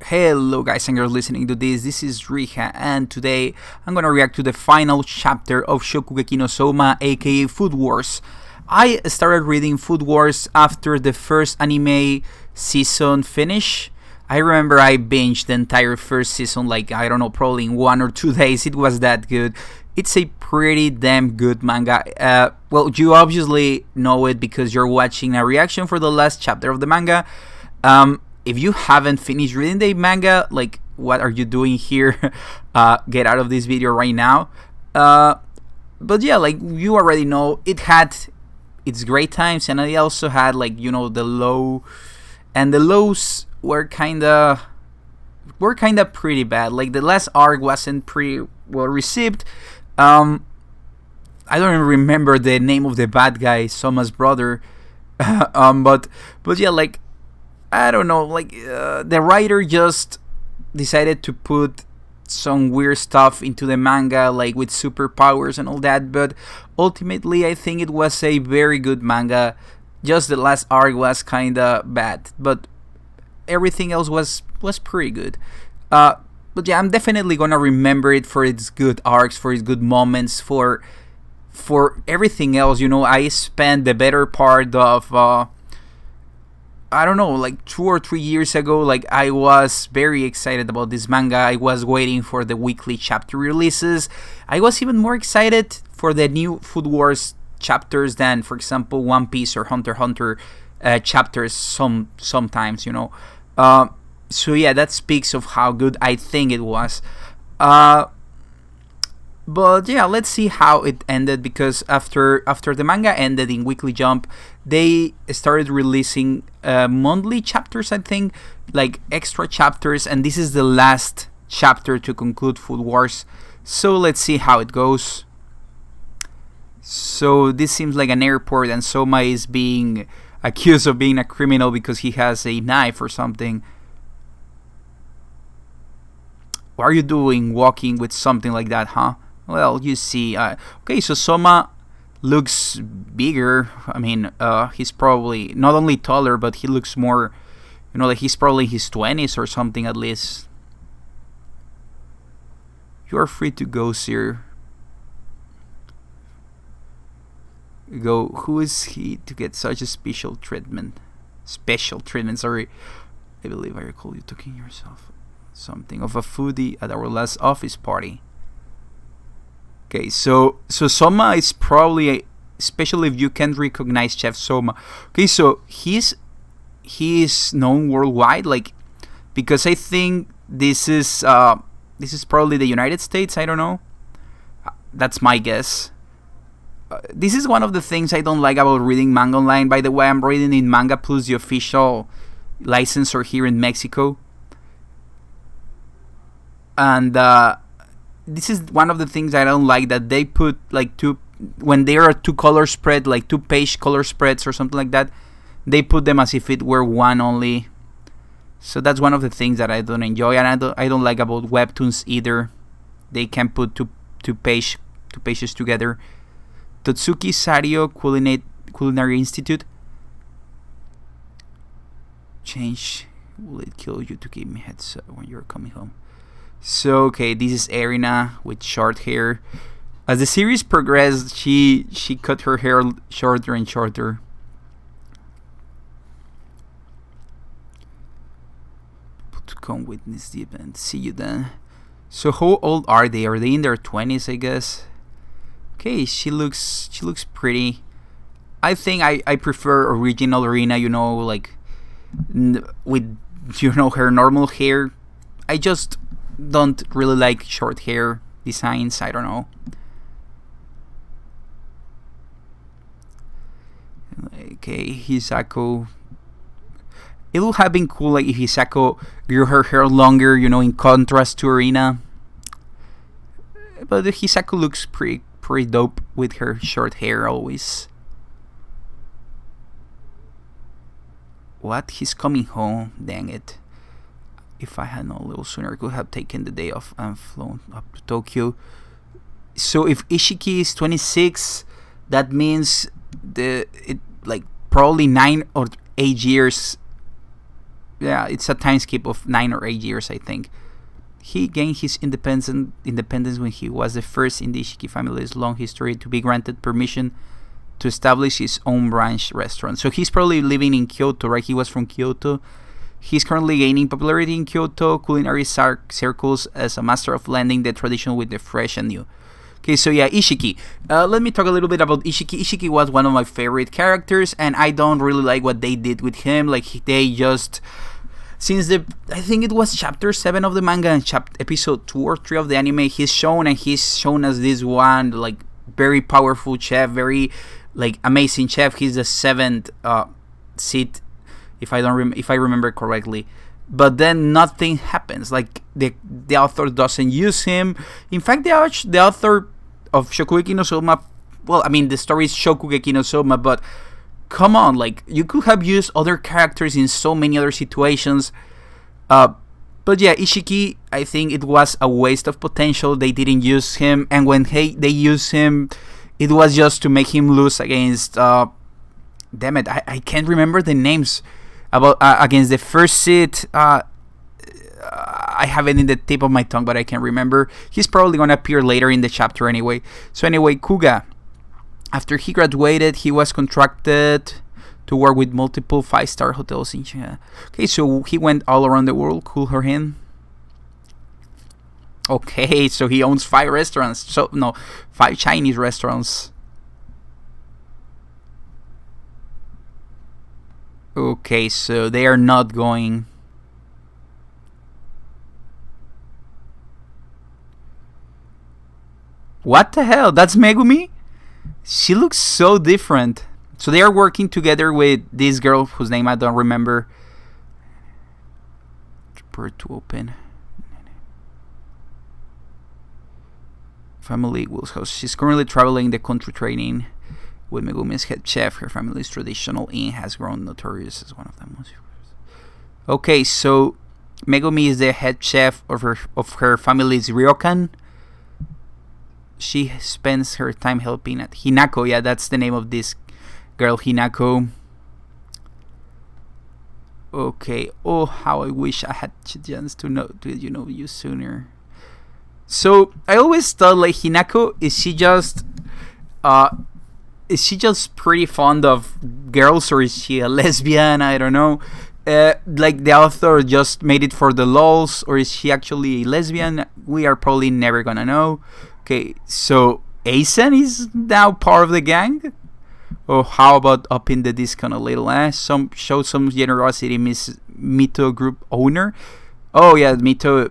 Hello guys, and you're listening to this. This is Riha, and today I'm gonna react to the final chapter of Shokugeki no Soma, aka Food Wars. I started reading Food Wars after the first anime season finish. I remember I binged the entire first season, like, I don't know, probably in 1 or 2 days. It was that good. It's a pretty damn good manga. Well, you obviously know it because you're watching a reaction for the last chapter of the manga. If you haven't finished reading the manga, like, what are you doing here? Get out of this video right now. But yeah, like, you already know, it had its great times, and it also had, like, you know, the low, and the lows were kinda pretty bad. Like, the last arc wasn't pretty well received. I don't even remember the name of the bad guy, Soma's brother. But yeah, like, I don't know, like, the writer just decided to put some weird stuff into the manga, like with superpowers and all that, but ultimately I think it was a very good manga. Just the last arc was kinda bad, but everything else was pretty good. But yeah, I'm definitely gonna remember it for its good arcs, for its good moments, for everything else. You know, I spent the better part of I don't know, like 2 or 3 years ago, like, I was very excited about this manga. I was waiting for the weekly chapter releases. I was even more excited for the new Food Wars chapters than, for example, One Piece or Hunter x Hunter chapters sometimes, you know. So yeah, that speaks of how good I think it was. But yeah, let's see how it ended, because after the manga ended in Weekly Jump, they started releasing monthly chapters, I think, like extra chapters, and this is the last chapter to conclude Food Wars. So let's see how it goes. So this seems like an airport, and Soma is being accused of being a criminal because he has a knife or something. What are you doing walking with something like that, huh? Well, you see, okay, so Soma looks bigger. I mean, he's probably not only taller, but he looks more, you know, like he's probably in his 20s or something at least. You are free to go, sir. Go. Who is he to get such a special treatment? Sorry. I believe I recall you taking yourself something of a foodie at our last office party. Okay, so Soma is probably, especially if you can't recognize Chef Soma. Okay, so he is known worldwide, like, because I think this is probably the United States. I don't know. That's my guess. This is one of the things I don't like about reading manga online. By the way, I'm reading in Manga Plus, the official licensor here in Mexico, and this is one of the things I don't like, that they put like when there are two color spread, like 2-page color spreads or something like that, they put them as if it were one only. So that's one of the things that I don't enjoy, and I don't like about webtoons either. They can put two pages together. Totsuki Sario Culinary Institute. Change. Will it kill you to give me heads up when you're coming home? So, okay, this is Erina with short hair. As the series progressed, she cut her hair shorter and shorter. To come witness the event. See you then. So how old are they? Are they in their 20s, I guess? Okay, she looks pretty. I think I prefer original Erina, you know, like, with, you know, her normal hair. I just don't really like short hair designs. I don't know. Okay, Hisako. It would have been cool, like, if Hisako grew her hair longer, you know, in contrast to Erina. But Hisako looks pretty dope with her short hair always. What? He's coming home. Dang it. If I had known a little sooner, I could have taken the day off and flown up to Tokyo. So if Ishiki is 26, that means like probably 9 or 8 years yeah, it's a time skip of 9 or 8 years, I think. He gained his independence when he was the first in the Ishiki family's long history to be granted permission to establish his own branch restaurant. So he's probably living in Kyoto, right? He was from Kyoto. He's currently gaining popularity in Kyoto culinary circles as a master of blending the traditional with the fresh and new. Okay, so yeah, Ishiki. Let me talk a little bit about Ishiki. Ishiki was one of my favorite characters, and I don't really like what they did with him. Like, they just... Since I think it was chapter 7 of the manga and episode 2 or 3 of the anime, he's shown as this one, like, very powerful chef, very, like, amazing chef. He's the 7th seat, if I remember correctly. But then nothing happens. Like, the author doesn't use him. In fact, the author of Shokugeki no Soma, well, I mean, the story is Shokugeki no Soma, but come on, like, you could have used other characters in so many other situations. But yeah, Ishiki, I think it was a waste of potential. They didn't use him, and when they used him, it was just to make him lose against, damn it, I can't remember the names, against the first seed. I have it in the tip of my tongue, but I can't remember. He's probably gonna appear later in the chapter anyway. So anyway, Kuga, after he graduated, he was contracted to work with multiple 5-star hotels in China. Okay, so he went all around the world. Cool for him. Okay, so he owns 5 restaurants. 5 Chinese restaurants. Okay, so they are not going. What the hell? That's Megumi? She looks so different. So they are working together with this girl whose name I don't remember. Prepare to open. Family Will's house. She's currently traveling the country training with Megumi's head chef. Her family's traditional inn has grown notorious as one of the most. Okay, so Megumi is the head chef of her family's ryokan. She spends her time helping at Hinako. Yeah, that's the name of this girl, Hinako. Okay. Oh, how I wish I had a chance to know you sooner. So I always thought, like, Hinako, is she just pretty fond of girls, or is she a lesbian? I don't know. Like, the author just made it for the lols, or is she actually a lesbian? We are probably never gonna know. Okay, so Aizen is now part of the gang? Or how about upping the discount a little? Show some generosity, Miss Mito group owner. Oh yeah, Mito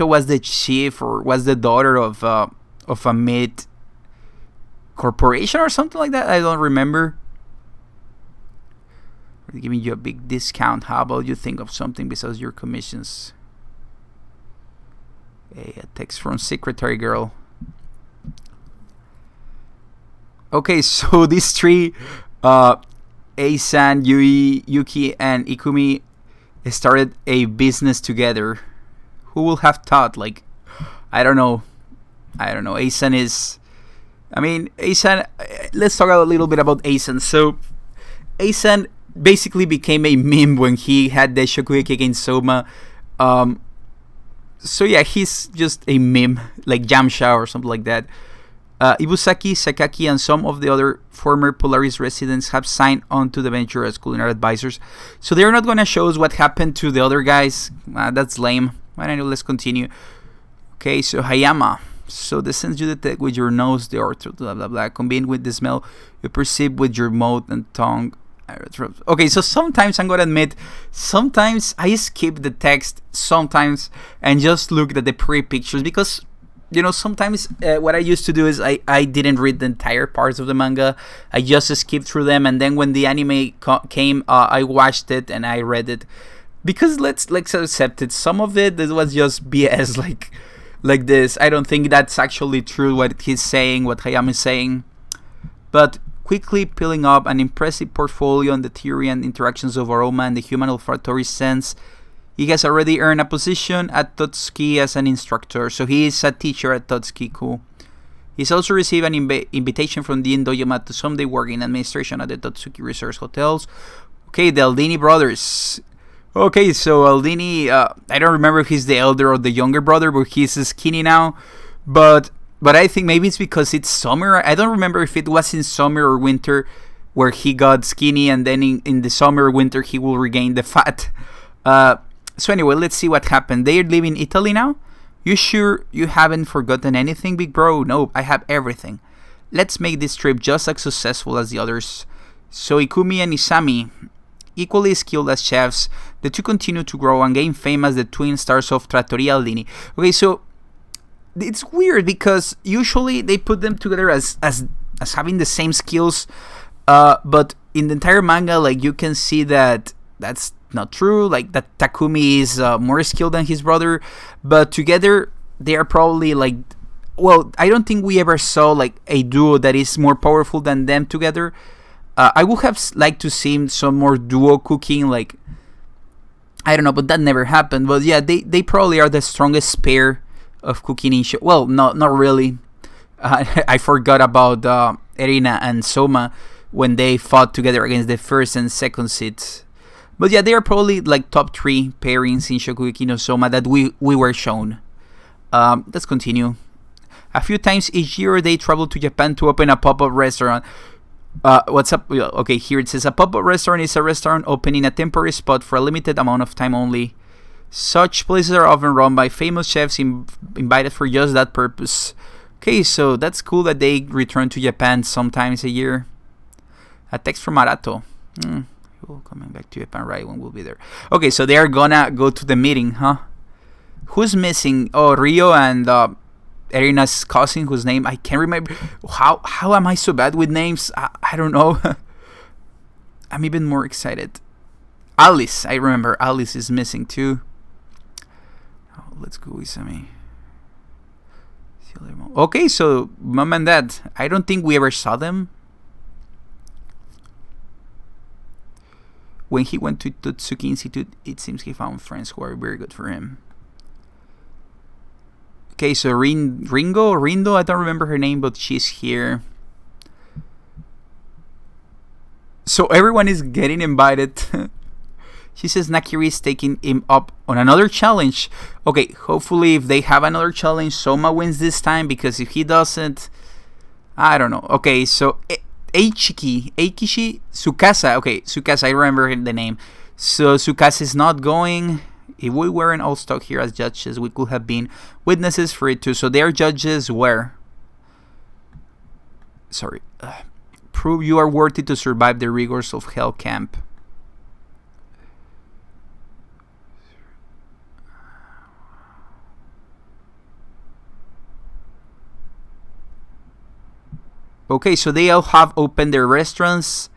was the chief, or was the daughter of a mid corporation or something like that. I don't remember. We're giving you a big discount. How about you think of something besides your commissions? A text from secretary girl. Okay, so these 3, Aizen, Yui, Yuki, and Ikumi, started a business together. Who will have thought? Like, I don't know. Aizen is... Aizen... Let's talk a little bit about Aizen. So, Aizen basically became a meme when he had the Shokugeki against Soma. So yeah, he's just a meme, like Jamsha or something like that. Ibusaki, Sakaki, and some of the other former Polaris residents have signed on to the venture as culinary advisors. So they're not going to show us what happened to the other guys. That's lame. I don't know, let's continue. Okay, so Hayama. So the sense you detect with your nose, the ortho, blah, blah, blah, combined with the smell you perceive with your mouth and tongue. Okay, so sometimes, I'm going to admit, sometimes I skip the text sometimes and just look at the pre-pictures, because sometimes what I used to do is I didn't read the entire parts of the manga. I just skipped through them, and then when the anime came, I watched it and I read it. Because let's accept it, some of it was just BS, like this. I don't think that's actually true what he's saying, what Hayama is saying. But quickly peeling up an impressive portfolio on the theory and interactions of aroma and the human olfactory sense, he has already earned a position at Totsuki as an instructor, so he is a teacher at Totsuki. Cool. He's also received an invitation from Dean Doyama to someday work in administration at the Totsuki Resorts Hotels. Okay, the Aldini brothers. Okay, so Aldini, I don't remember if he's the elder or the younger brother, but he's skinny now. But I think maybe it's because it's summer. I don't remember if it was in summer or winter where he got skinny, and then in the summer or winter he will regain the fat. So anyway, let's see what happened. They live in Italy now. You sure you haven't forgotten anything, big bro? No, I have everything. Let's make this trip just as successful as the others. So Ikumi and Isami, equally skilled as chefs, the two continue to grow and gain fame as the twin stars of Trattoria Aldini. Okay, so it's weird because usually they put them together as having the same skills, but in the entire manga, like, you can see that that's not true. Like, that Takumi is more skilled than his brother, but together they are probably like, well, I don't think we ever saw like a duo that is more powerful than them together. I would have liked to see some more duo cooking, like, I don't know, but that never happened. But yeah, they probably are the strongest pair of cooking in show. Well, not really. I forgot about Erina and Soma when they fought together against the first and second seeds. But yeah, they are probably like top 3 pairings in Shokugeki no Soma that we were shown. Let's continue. A few times each year, they travel to Japan to open a pop-up restaurant. What's up? Okay, here it says a pop-up restaurant is a restaurant open in a temporary spot for a limited amount of time only. Such places are often run by famous chefs invited for just that purpose. Okay, so that's cool that they return to Japan sometimes a year. A text from Arato. We'll coming back to Japan right when we'll be there. Okay, so they are gonna go to the meeting, huh? Who's missing? Oh, Rio and Erina's cousin, whose name I can't remember. How am I so bad with names? I don't know. I'm even more excited. Alice, I remember Alice is missing too. Oh, let's go with Sammy. Okay, so mom and dad, I don't think we ever saw them. When he went to Totsuki Institute, it seems he found friends who are very good for him. Okay, so Rindo, I don't remember her name, but she's here. So everyone is getting invited. She says Nakiri is taking him up on another challenge. Okay, hopefully if they have another challenge, Soma wins this time, because if he doesn't, I don't know. Okay, so Eikishi, Tsukasa. Okay, Tsukasa, I remember the name. So Tsukasa is not going. If we weren't all stuck here as judges, we could have been witnesses for it too. So their judges were... Sorry. Prove you are worthy to survive the rigors of Hell Camp. Okay, so they all have opened their restaurants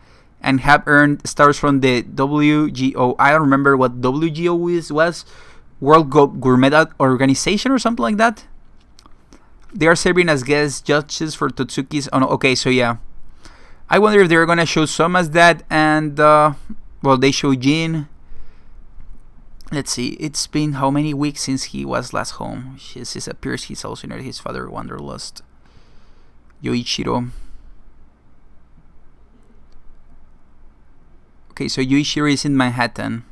and have earned stars from the WGO. I don't remember what WGO was. World Gourmet Organization or something like that. They are serving as guest judges for Totsuki's... Oh, no, okay, so yeah. I wonder if they're going to show Soma's dad and... well, they show Jin. Let's see. It's been how many weeks since he was last home? It appears he's also near his father, Wanderlust. Yoichiro. Okay, so Yoichiro is in Manhattan.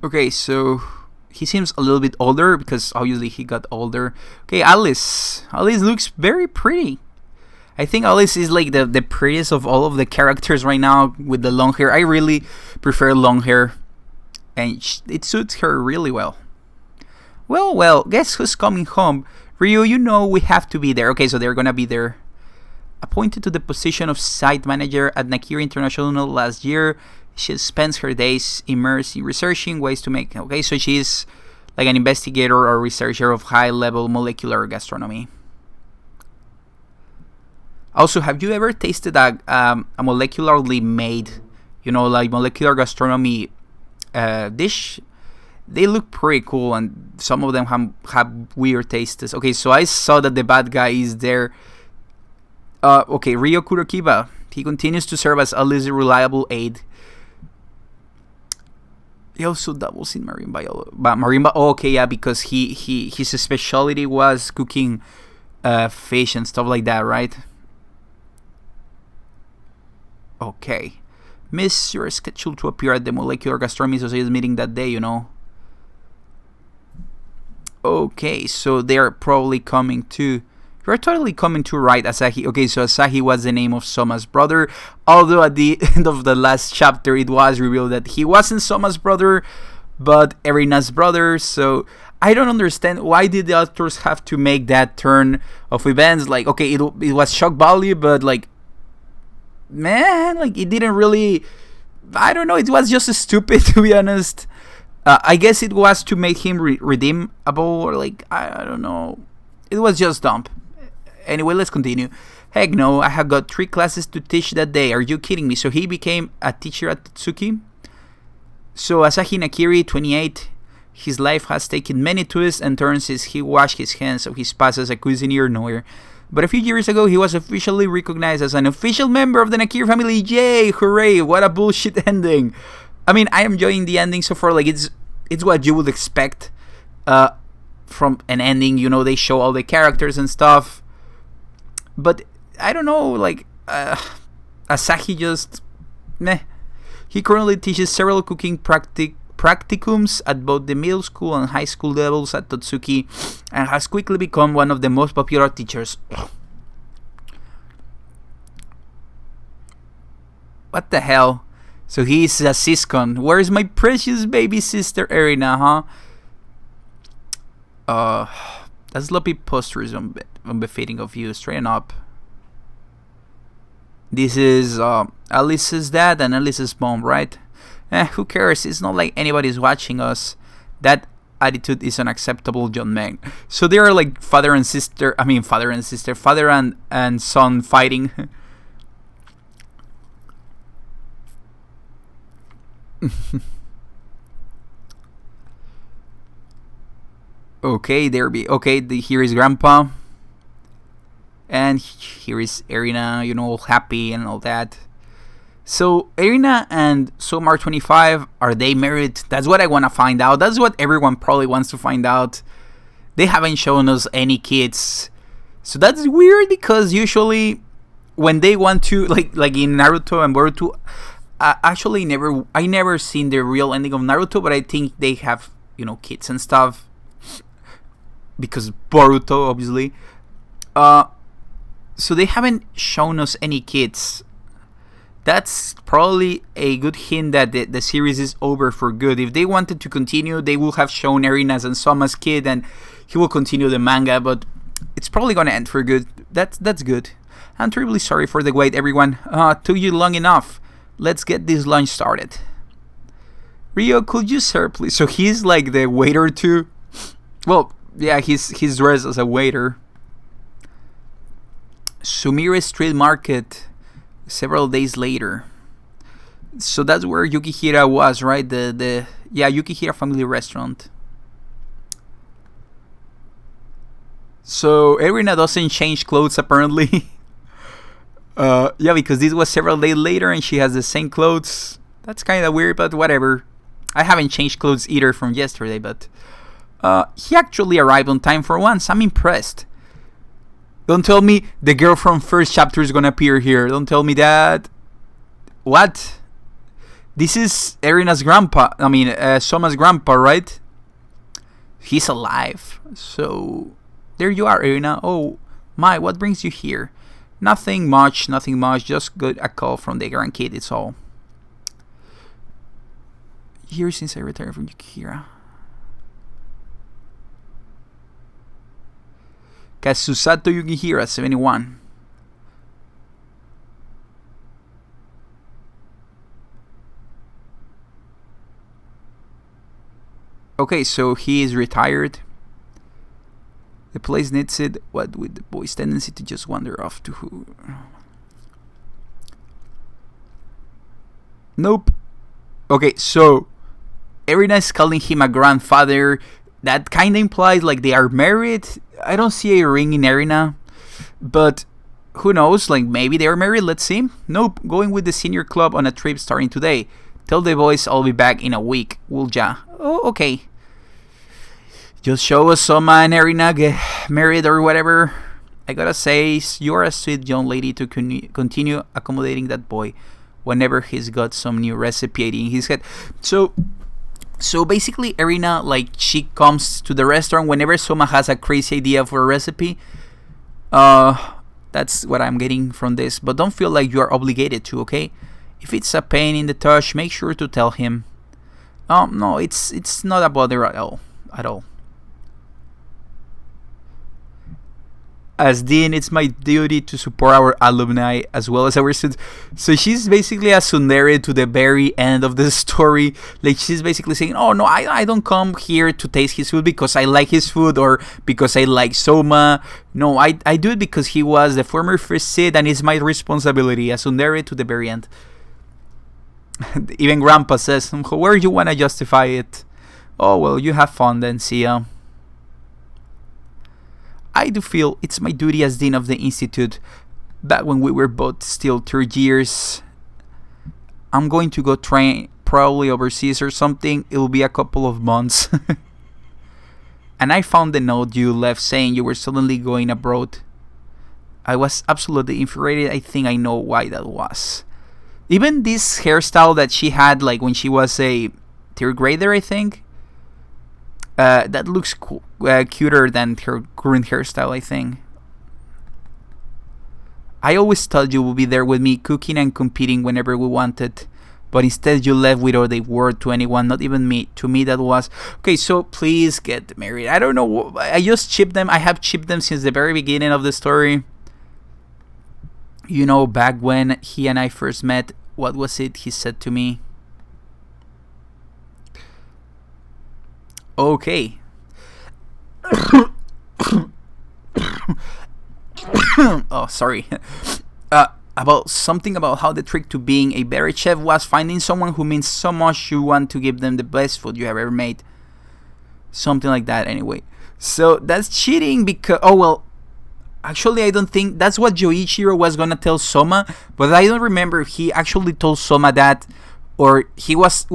Okay, so he seems a little bit older because obviously he got older. Okay, Alice. Alice looks very pretty. I think Alice is like the prettiest of all of the characters right now with the long hair. I really prefer long hair. And it suits her really well. Well, guess who's coming home? Ryu, you know we have to be there. Okay, so they're gonna be there. Appointed to the position of site manager at Nakiri International last year, she spends her days immersed in researching ways to make... Okay, so she's like an investigator or researcher of high-level molecular gastronomy. Also, have you ever tasted a molecularly made, like molecular gastronomy dish? They look pretty cool, and some of them have weird tastes. Okay, so I saw that the bad guy is there. Okay, Ryo Kurokiba. He continues to serve as Alice's reliable aide. He also doubles in marine biology. But okay, yeah, because his specialty was cooking fish and stuff like that, right? Okay. Miss, you're scheduled to appear at the Molecular Gastronomy Society's meeting that day, you know. Okay, so they're probably coming to... You're totally coming to right, Asahi. Okay, so Asahi was the name of Soma's brother. Although at the end of the last chapter, it was revealed that he wasn't Soma's brother, but Erina's brother. So I don't understand why did the authors have to make that turn of events. Like, okay, it was shock value, but like, man, like it didn't really... I don't know, it was just stupid, to be honest. I guess it was to make him redeemable, or like, I don't know. It was just dumb. Anyway, let's continue. Heck no, I have got 3 classes to teach that day. Are you kidding me? So he became a teacher at Totsuki? So Asahi Nakiri, 28, his life has taken many twists and turns since he washed his hands of his past as a cuisinier nowhere. But a few years ago, he was officially recognized as an official member of the Nakiri family. Yay! Hooray! What a bullshit ending. I mean, I am enjoying the ending so far. Like, it's what you would expect from an ending. You know, they show all the characters and stuff. But I don't know, like, Asahi just meh. He currently teaches several cooking practicums at both the middle school and high school levels at Totsuki, and has quickly become one of the most popular teachers. What the hell? So he's a siscon. Where's my precious baby sister Erina, huh? That sloppy posture is unbefitting of you. Straighten up. This is Alice's dad and Alice's mom, right? Who cares? It's not like anybody's watching us. That attitude is unacceptable, John Meg. So they are like father and son fighting. Okay, here is Grandpa. And here is Erina, you know, all happy and all that. So, Erina and Soma are 25. Are they married? That's what I want to find out. That's what everyone probably wants to find out. They haven't shown us any kids. So that's weird, because usually when they want to, like in Naruto and Boruto, I never seen the real ending of Naruto, but I think they have, you know, kids and stuff. Because Boruto, obviously. So they haven't shown us any kids. That's probably a good hint that the series is over for good. If they wanted to continue, they would have shown Erina's and Soma's kid, and he will continue the manga, but it's probably gonna end for good. That's good. I'm terribly sorry for the wait, everyone. Took you long enough. Let's get this lunch started. Rio, could you serve, please? So he's like the waiter too? Well, yeah, he's dressed as a waiter. Sumire Street Market, several days later. So that's where Yukihira was, right? The Yukihira family restaurant. So Erina doesn't change clothes apparently. Yeah, because this was several days later and she has the same clothes. That's kind of weird, but whatever. I haven't changed clothes either from yesterday, but he actually arrived on time for once. I'm impressed. Don't tell me the girl from first chapter is gonna appear here. Don't tell me that. What? This is Erina's grandpa. Soma's grandpa, right? He's alive. So there you are, Erina. Oh my, what brings you here? Nothing much. Just got a call from the grandkid. It's all. Years since I retired from Yukihira. Kasusato Yukihira, 71. Okay, so he is retired. The place needs it. What with the boy's tendency to just wander off to who? Nope. Okay, so Erina is calling him a grandfather. That kind of implies like they are married. I don't see a ring in Erina, but who knows? Like maybe they are married. Let's see. Nope. Going with the senior club on a trip starting today. Tell the boys I'll be back in a week, will ya? Oh, okay. Just show us Soma and Erina get married or whatever. I gotta say, you're a sweet young lady to continue accommodating that boy whenever he's got some new recipe in his head. So basically, Erina, like, she comes to the restaurant whenever Soma has a crazy idea for a recipe. That's what I'm getting from this. But don't feel like you are obligated to, okay? If it's a pain in the touch, make sure to tell him. No, it's not a bother at all. As dean, it's my duty to support our alumni as well as our students. So she's basically a tsundere to the very end of the story. Like, she's basically saying, oh no, I don't come here to taste his food because I like his food or because I like Soma. No, I do it because he was the former first Sid and it's my responsibility. A tsundere to the very end. Even Grandpa says, where you want to justify it? Oh well, you have fun then, see ya. I do feel it's my duty as dean of the institute. Back when we were both still third years, I'm going to go train, probably overseas or something. It'll be a couple of months. And I found the note you left saying you were suddenly going abroad. I was absolutely infuriated. I think I know why that was. Even this hairstyle that she had, like when she was a third grader, I think. That looks cool, cuter than her current hairstyle, I think. I always thought you would be there with me, cooking and competing whenever we wanted. But instead you left without a word to anyone, not even me. To me that was... Okay, so please get married. I don't know, I just chipped them. I have chipped them since the very beginning of the story. You know, back when he and I first met, what was it he said to me? Okay. Oh, sorry. About something about how the trick to being a better chef was finding someone who means so much you want to give them the best food you have ever made. Something like that, anyway. So that's cheating because... Oh, well, actually, I don't think... That's what Yoichiro was gonna tell Soma, but I don't remember if he actually told Soma that, or he was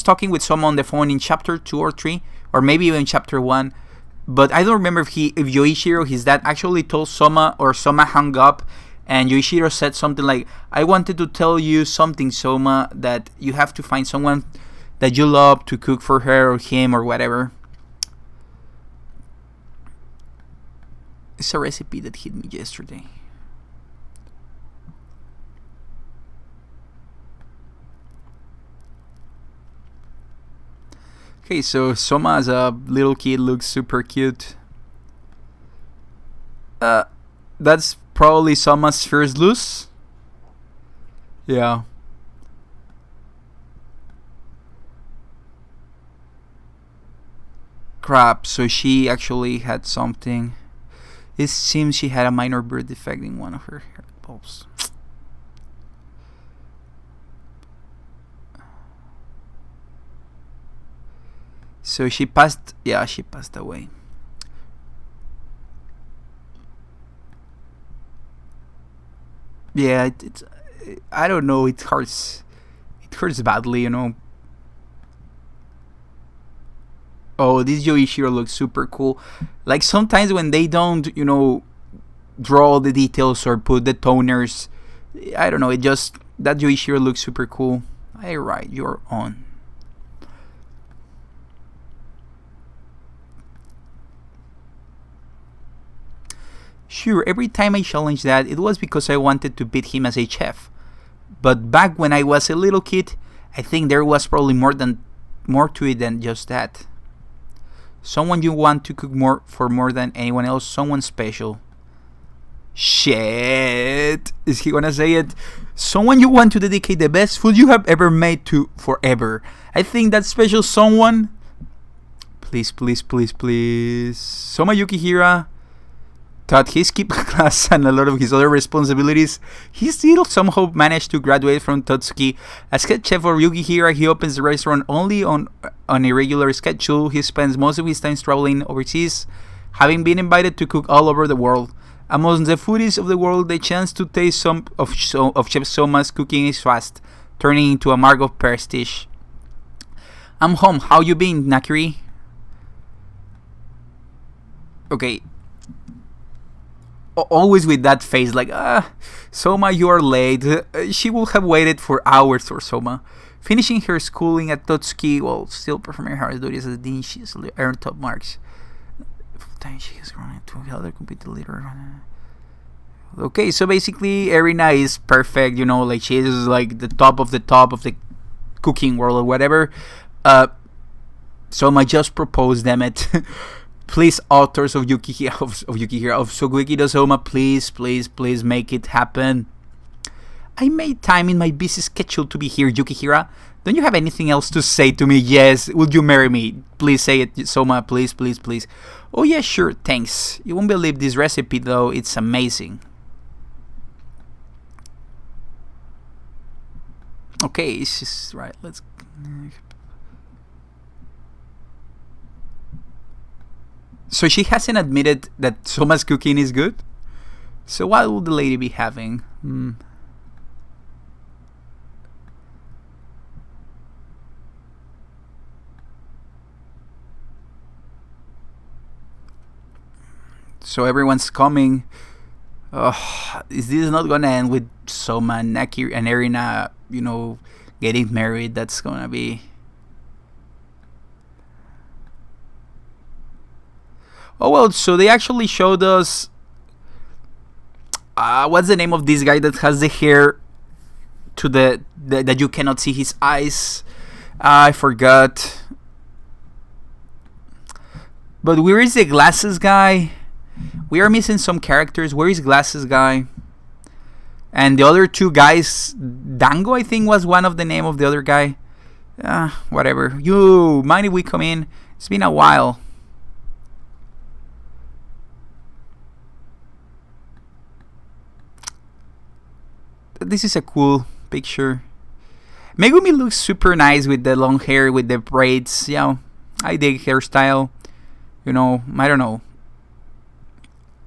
talking with Soma on the phone in chapter 2 or 3, or maybe even chapter 1. But I don't remember if Yoichiro, his dad, actually told Soma, or Soma hung up and Yoichiro said something like, I wanted to tell you something, Soma, that you have to find someone that you love to cook for her or him or whatever. It's a recipe that hit me yesterday. Okay, so Soma as a little kid looks super cute. That's probably Soma's first loose. Yeah. Crap, so she actually had something. It seems she had a minor birth defect in one of her hair bulbs. So she passed away. Yeah, it's I don't know, it hurts badly, you know. Oh, this Yoichiro looks super cool. Like sometimes when they don't, you know, draw all the details or put the toners, I don't know, it just, that Yoichiro looks super cool. Alright, you're on. Sure, every time I challenged that, it was because I wanted to beat him as a chef. But back when I was a little kid, I think there was probably more to it than just that. Someone you want to cook more than anyone else, someone special. Shit! Is he gonna say it? Someone you want to dedicate the best food you have ever made to forever. I think that special someone... Please, please, please, please. Soma Yukihira taught his keep class and a lot of his other responsibilities. He still somehow managed to graduate from Totsuki. As head chef for Yukihira, he opens the restaurant only on a regular schedule. He spends most of his time traveling overseas, having been invited to cook all over the world. Among the foodies of the world, the chance to taste some of Chef Soma's cooking is vast. turning into a mark of prestige. I'm home. How you been, Nakiri? Okay. Always with that face, like, Soma, you are late. She would have waited for hours for Soma. Finishing her schooling at Totsuki while still performing her duties as a dean, she's earned top marks. Full time she has grown into other competed leader. Okay, so basically, Erina is perfect, like she is like the top of the cooking world or whatever. Soma just proposed, damn it. Please, authors of Shokugeki no Soma, please make it happen. I made time in my busy schedule to be here, Yukihira. Don't you have anything else to say to me? Yes, would you marry me? Please say it, Soma, please. Oh yeah, sure, thanks. You won't believe this recipe though, it's amazing. Okay, it's just right, let's... So she hasn't admitted that Soma's cooking is good? So what will the lady be having? So everyone's coming. Is this not gonna end with Soma and Naki and Erina, getting married? That's gonna be... Oh well, so they actually showed us what's the name of this guy that has the hair to the that you cannot see his eyes. I forgot. But where is the glasses guy? We are missing some characters. Where is glasses guy? And the other two guys, Dango I think was one of the name of the other guy. Whatever. You mind if we come in? It's been a while. This is a cool picture. Megumi looks super nice with the long hair, with the braids. I dig hairstyle. I don't know.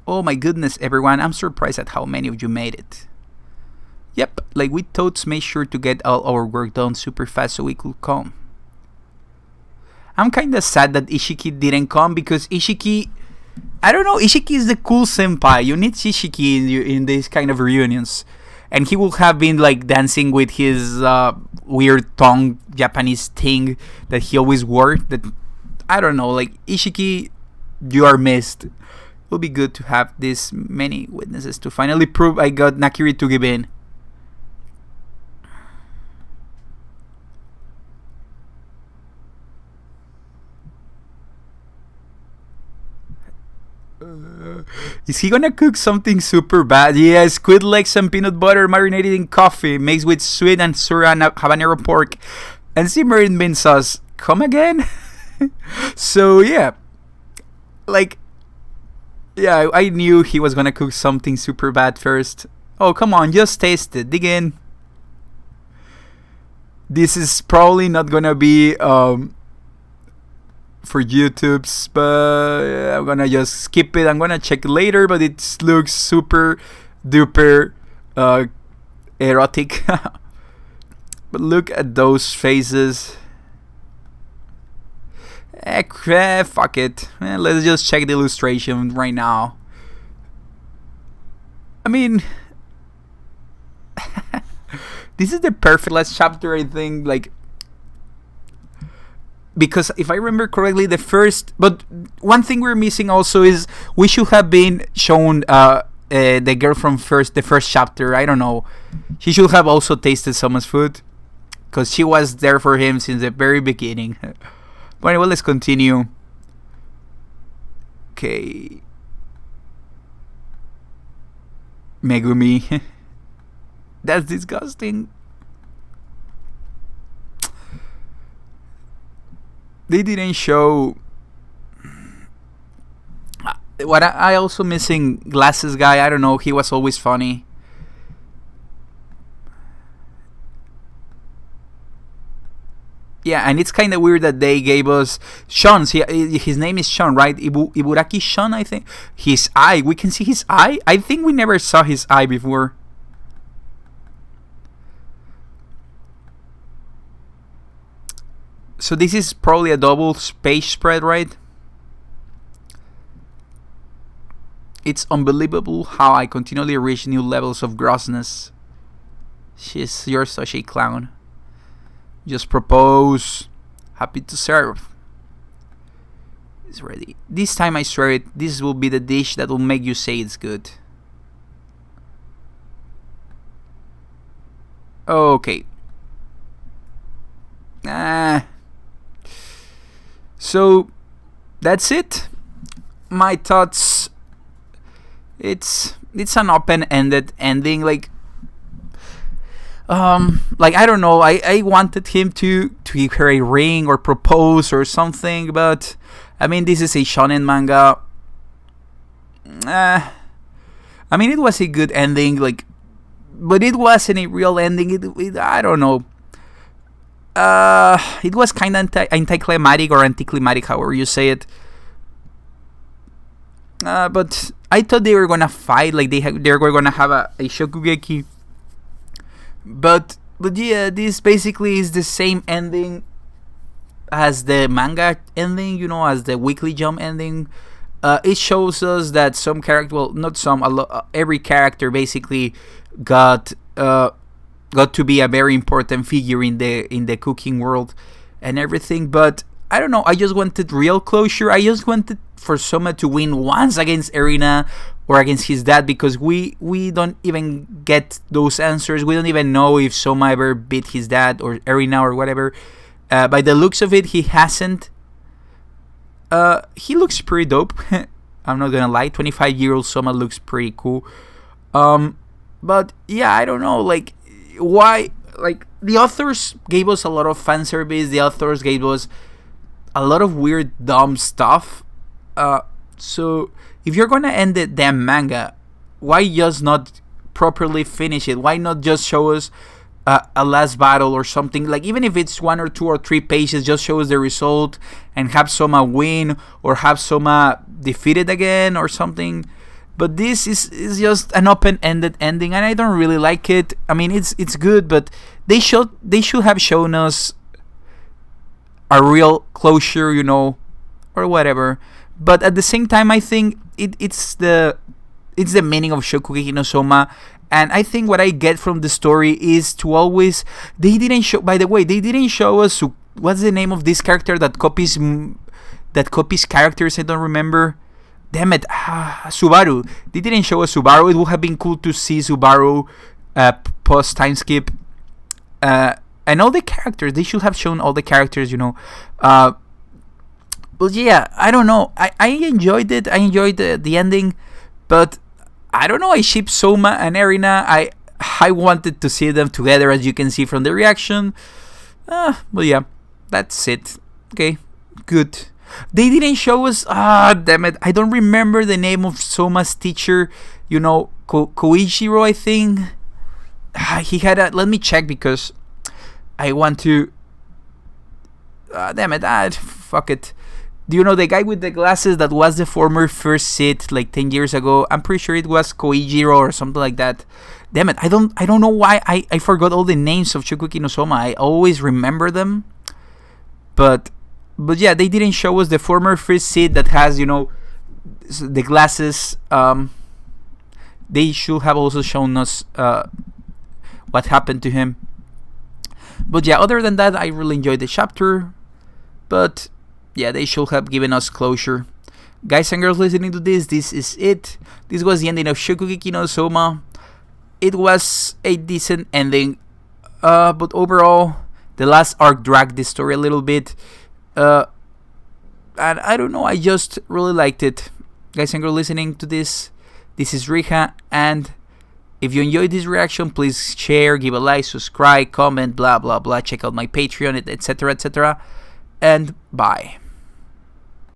Oh my goodness, everyone. I'm surprised at how many of you made it. Yep, like we totes made sure to get all our work done super fast so we could come. I'm kinda sad that Ishiki didn't come because Ishiki... I don't know, Ishiki is the cool senpai. You need Ishiki in these kind of reunions. And he would have been like dancing with his weird tongue Japanese thing that he always wore. That I don't know, like Ishiki, you are missed. It will be good to have this many witnesses to finally prove I got Nakiri to give in. Is he gonna cook something super bad? Yeah, squid legs and peanut butter marinated in coffee, mixed with sweet and sour and habanero pork, and simmered in mint sauce. Come again? So yeah, I knew he was gonna cook something super bad first. Oh come on, just taste it. Dig in. This is probably not gonna be for YouTube's, but I'm gonna just skip it. I'm gonna check later, but it looks super duper erotic. But look at those faces. Fuck it. Let's just check the illustration right now. I mean, this is the perfect last chapter, I think. Because if I remember correctly, but one thing we're missing also is we should have been shown the girl from the first chapter. I don't know. She should have also tasted Soma's food, because she was there for him since the very beginning. But anyway, let's continue. Okay. Megumi. That's disgusting. They didn't show... What I also missing glasses guy. I don't know. He was always funny. Yeah, and it's kind of weird that they gave us Sean. His name is Sean, right? Iburaki Sean, I think. His eye. We can see his eye. I think we never saw his eye before. So this is probably a double page spread, right? It's unbelievable how I continually reach new levels of grossness. You're such a clown. Just propose. Happy to serve. It's ready. This time I swear it, this will be the dish that will make you say it's good. Okay. So that's it. My thoughts. It's an open-ended ending. Like I don't know. I wanted him to give her a ring or propose or something, but I mean, this is a shonen manga. I mean, it was a good ending, like, but it wasn't a real ending. I don't know. It was kind of anticlimactic or anticlimactic, however you say it. But I thought they were gonna fight, like they were gonna have a Shokugeki. But yeah, this basically is the same ending as the manga ending, you know, as the Weekly Jump ending. It shows us that some character, well, not some, every character basically got to be a very important figure in the cooking world and everything. But I don't know, I just wanted real closure. I just wanted for Soma to win once against Erina or against his dad, because we don't even get those answers. We don't even know if Soma ever beat his dad or Erina or whatever. By the looks of it, he hasn't. He looks pretty dope. I'm not gonna lie, 25-year-old Soma looks pretty cool. But yeah, I don't know, like, why, like, the authors gave us a lot of fan service. The authors gave us a lot of weird, dumb stuff. So if you're gonna end the damn manga, why just not properly finish it? Why not just show us a last battle or something? Like, even if it's 1 or 2 or 3 pages, just show us the result and have Soma win or have Soma defeated again or something. But this is just an open-ended ending, and I don't really like it. I mean, it's good, but they should have shown us a real closure, you know, or whatever. But at the same time, I think it's the meaning of Shokugeki no Soma. And I think what I get from the story is to always... They didn't show... By the way, they didn't show us... What's the name of this character that copies characters? I don't remember. Damn it. Subaru. They didn't show us Subaru. It would have been cool to see Subaru post time skip. And all the characters. They should have shown all the characters, you know. But yeah, I don't know. I enjoyed it. I enjoyed the ending. But... I don't know, I ship Soma and Erina. I wanted to see them together, as you can see from the reaction. But yeah, that's it. Okay, good. They didn't show us... damn it. I don't remember the name of Soma's teacher. You know, Koichiro, I think. He had a... Let me check, because I want to... damn it. Fuck it. Do you know the guy with the glasses that was the former first seat like 10 years ago? I'm pretty sure it was Koichiro or something like that. Damn it, I don't know why I forgot all the names of Shokugeki no Soma. I always remember them. But yeah, they didn't show us the former first seat that has, you know, the glasses. They should have also shown us what happened to him. But yeah, other than that, I really enjoyed the chapter. But... yeah, they should have given us closure. Guys and girls listening to this is it. This was the ending of Shokugeki no Soma. It was a decent ending. But overall, the last arc dragged the story a little bit. And I don't know, I just really liked it. Guys and girls listening to this is Rija. And if you enjoyed this reaction, please share, give a like, subscribe, comment, blah, blah, blah. Check out my Patreon, etc., etc. And bye.